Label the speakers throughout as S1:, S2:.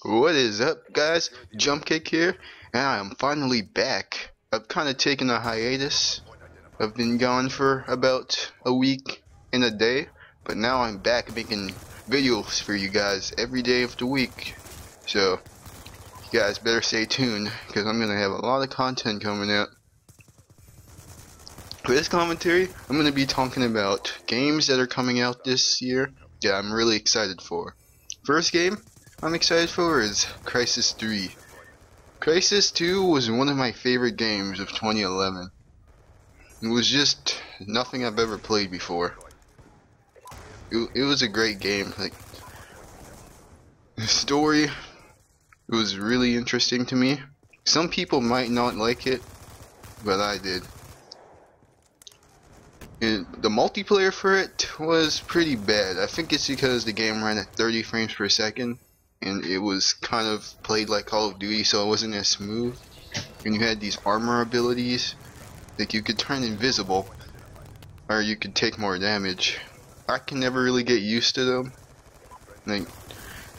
S1: What is up, guys? Jump Kick here, and I am finally back. I've kind of taken a hiatus. I've been gone for about a week and a day, but now I'm back making videos for you guys every day of the week. So, you guys better stay tuned, because I'm going to have a lot of content coming out. For this commentary, I'm going to be talking about games that are coming out this year that I'm really excited for. First game I'm excited for is Crysis 3. Crysis 2 was one of my favorite games of 2011. It was just nothing I've ever played before. It was a great game. Like, the story was really interesting to me. Some people might not like it, but I did. And the multiplayer for it was pretty bad. I think it's because the game ran at 30 frames per second. And it was kind of played like Call of Duty, so it wasn't as smooth. And you had these armor abilities, like you could turn invisible, or you could take more damage. I can never really get used to them. Like,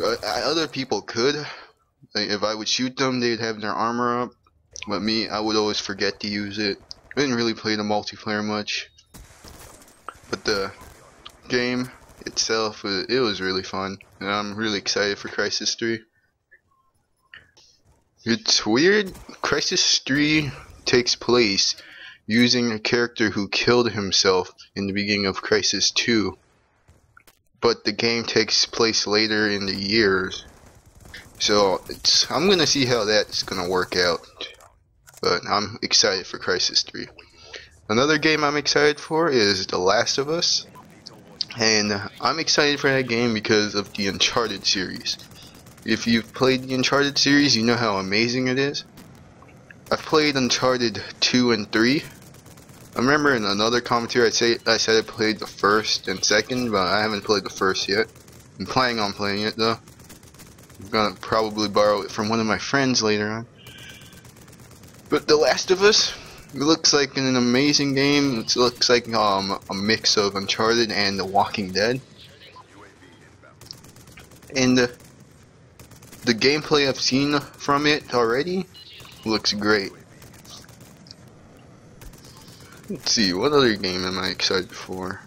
S1: other people could. Like, if I would shoot them, they'd have their armor up. But me, I would always forget to use it. I didn't really play the multiplayer much. But the game itself, it was really fun, and I'm really excited for Crysis 3. It's weird. Crysis 3 takes place using a character who killed himself in the beginning of Crysis 2, but the game takes place later in the years. So I'm gonna see how that's gonna work out, but I'm excited for Crysis 3. Another game I'm excited for is The Last of Us. And I'm excited for that game because of the Uncharted series. If you've played the Uncharted series, you know how amazing it is. I've played Uncharted 2 and 3. I remember in another commentary I said I played the first and second, but I haven't played the first yet. I'm planning on playing it though. I'm gonna probably borrow it from one of my friends later on. But The Last of Us, it looks like an amazing game. It looks like a mix of Uncharted and The Walking Dead. And the gameplay I've seen from it already looks great. Let's see, what other game am I excited for?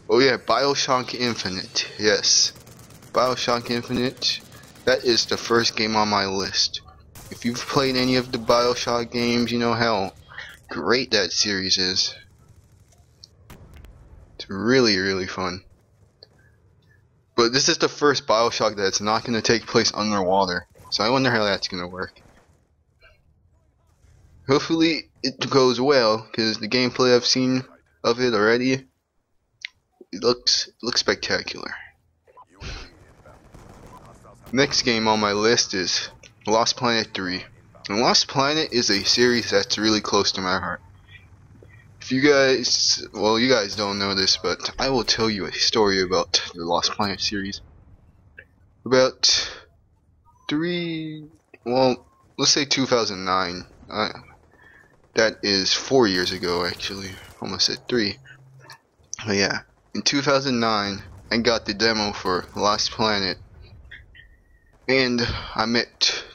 S1: Oh yeah, BioShock Infinite. Yes, BioShock Infinite. That is the first game on my list. If you've played any of the BioShock games, you know how great that series is. It's really, really fun. But this is the first BioShock that's not going to take place underwater, so I wonder how that's going to work. Hopefully it goes well, because the gameplay I've seen of it already, it looks spectacular. Next game on my list is Lost Planet 3. And Lost Planet is a series that's really close to my heart. If you guys, well, you guys don't know this, but I will tell you a story about the Lost Planet series. About let's say 2009. That is 4 years ago, actually. Almost said 3. But yeah, in 2009, I got the demo for Lost Planet. And I met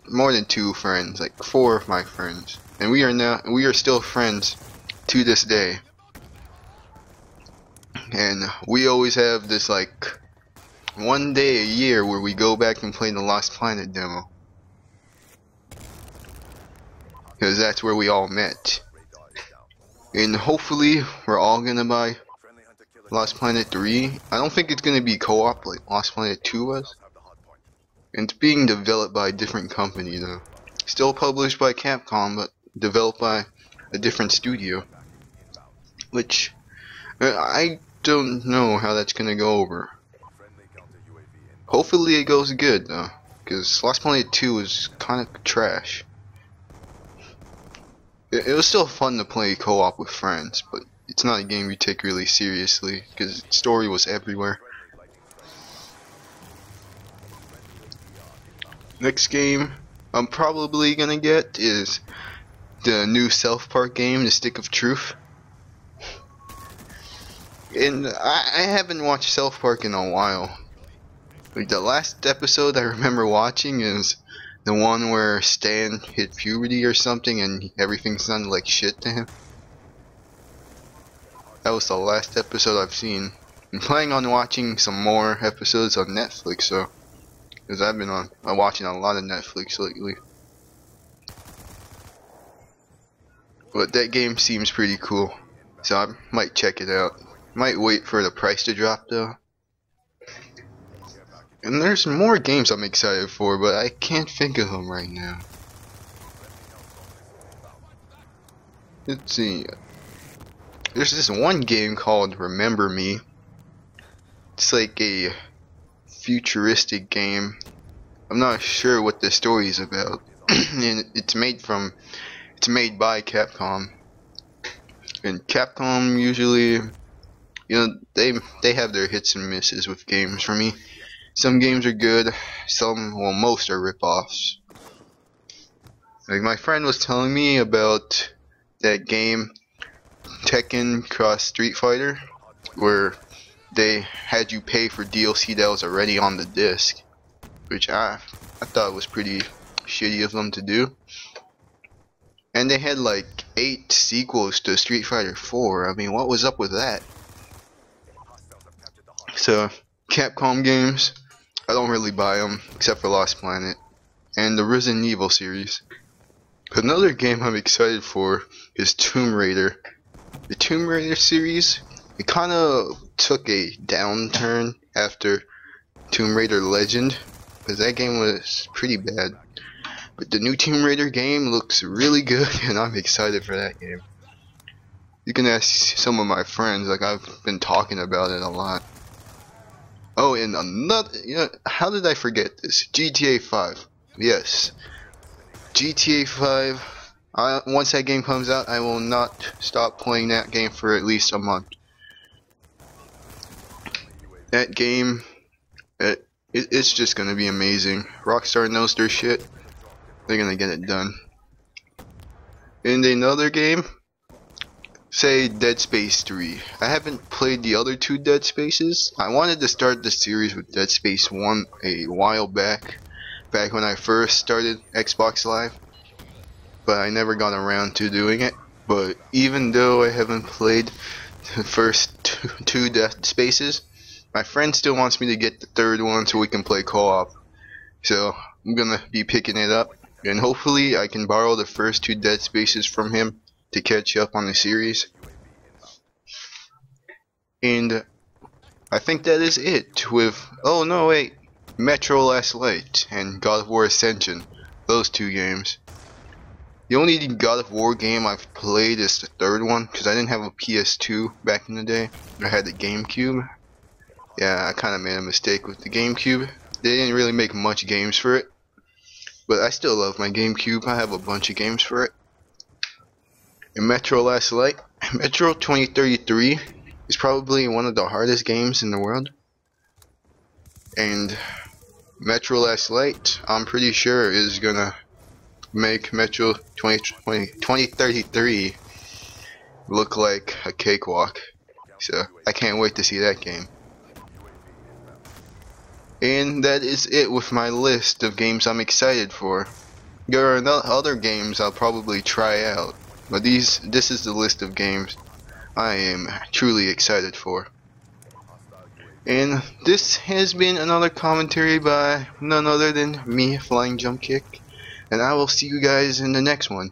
S1: more than two friends, like 4 of my friends, and we are still friends to this day. And we always have this like one day a year where we go back and play the Lost Planet demo, because that's where we all met. And hopefully we're all gonna buy Lost Planet 3. I don't think it's gonna be co-op like Lost Planet 2 was. And it's being developed by a different company though. Still published by Capcom, but developed by a different studio. Which, I don't know how that's gonna go over. Hopefully it goes good though, because Lost Planet 2 is kinda trash. It was still fun to play co-op with friends, but it's not a game you take really seriously, because its story was everywhere. Next game I'm probably gonna get is the new South Park game, The Stick of Truth. And I haven't watched South Park in a while. Like the last episode I remember watching is the one where Stan hit puberty or something and everything sounded like shit to him. That was the last episode I've seen. I'm planning on watching some more episodes on Netflix, so because I've been watching a lot of Netflix lately. But that game seems pretty cool, so I might check it out. Might wait for the price to drop though. And there's more games I'm excited for, but I can't think of them right now. Let's see. There's this one game called Remember Me. It's like a futuristic game. I'm not sure what the story is about. And it's made by Capcom. And Capcom usually, they have their hits and misses with games for me. Some games are good, most are rip-offs. Like my friend was telling me about that game Tekken Cross Street Fighter, where they had you pay for DLC that was already on the disc, which I thought was pretty shitty of them to do. And they had like 8 sequels to Street Fighter 4. I mean, what was up with that? So, Capcom games, I don't really buy them, except for Lost Planet, and the Resident Evil series. Another game I'm excited for is Tomb Raider. The Tomb Raider series, it kinda took a downturn after Tomb Raider Legend, because that game was pretty bad. But the new Tomb Raider game looks really good, and I'm excited for that game. You can ask some of my friends, like I've been talking about it a lot. Oh, and another, how did I forget this? GTA 5. Yes. GTA 5. Once that game comes out, I will not stop playing that game for at least a month. That game, it's just gonna be amazing. Rockstar knows their shit. They're gonna get it done. And another game, say Dead Space 3. I haven't played the other 2 Dead Spaces. I wanted to start the series with Dead Space 1 a while back when I first started Xbox Live, but I never got around to doing it. But even though I haven't played the first two Dead Spaces, my friend still wants me to get the 3rd one so we can play co-op. So I'm gonna be picking it up, and hopefully I can borrow the first 2 Dead Spaces from him to catch up on the series. And I think that is it with, oh no wait, Metro Last Light and God of War Ascension, those 2 games. The only God of War game I've played is the 3rd one, because I didn't have a PS2 back in the day. I had the GameCube. Yeah, I kinda made a mistake with the GameCube. They didn't really make much games for it, but I still love my GameCube. I have a bunch of games for it. And Metro Last Light, Metro 2033 is probably one of the hardest games in the world. And Metro Last Light, I'm pretty sure, is gonna make Metro 2033 look like a cakewalk. So I can't wait to see that game. And that is it with my list of games I'm excited for. There are other games I'll probably try out, but this is the list of games I am truly excited for. And this has been another commentary by none other than me, Flying Jump Kick, and I will see you guys in the next one.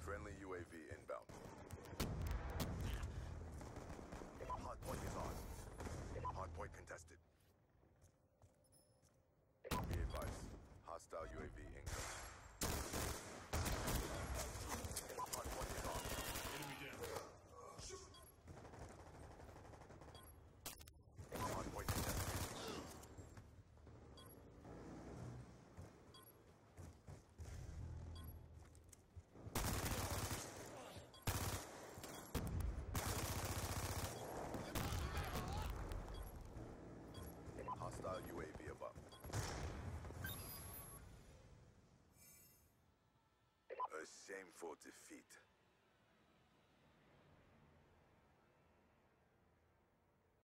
S2: Friendly UAV inbound. Hardpoint is ours. Hardpoint contested. Be advised. Hostile UAV incoming. Hardpoint is ours. Enemy down. Hardpoint contested. Hostile UAV above.
S3: shameful defeat.